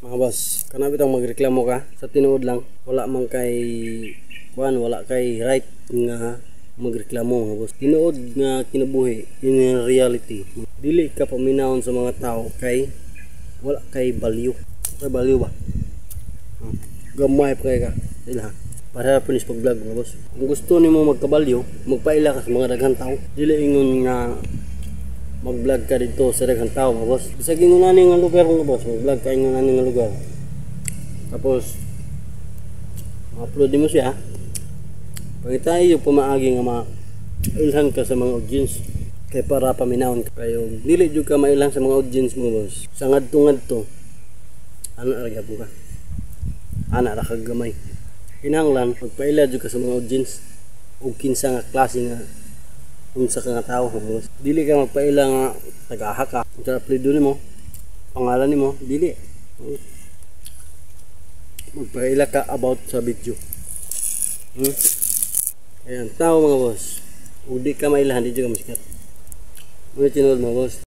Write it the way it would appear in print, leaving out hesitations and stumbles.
Mga boss, kana bitang magreklamo ka sa tinuod lang, wala man kay wala kay right nga magreklamo mga boss. Tinuod nga kinabuhi, yun yung reality. Dili ka paminahon sa mga tao kay wala kay value. Kay value ba? Gamay pa kay ka. Sila. Para punis pag-vlog mga boss. Kung gusto nimo magkabalyo, magpaila ka sa mga daghang tao. Dili ingon nga mag-vlog ka dito sa daghang tao mga boss. Bisag ingon ani nga lugar mga boss, mag-vlog ka ingon ani nga lugar. Tapos ma-upload mo siya. Pagitayo pumaagi nga mailhan ka sa mga audience kay para paminahon ka kayo. Dili jud ka mailhan sa mga audience mga boss. Sa ngadto-ngadto ano ra gyapon ka. Ana ra kag gamay. Kinahanglan magpaila jud ka sa mga audience ug kinsa nga klase nga unsa ka nga tawo mga boss. Dili ka magpaila nga tagaha ka. Sa apelyido nimo, pangalan nimo, dili. Magpaila ka about sa video. Ayan, tao mga boss. Ug di ka mailahan, di jud ka masikat. Muna tinuod mga boss.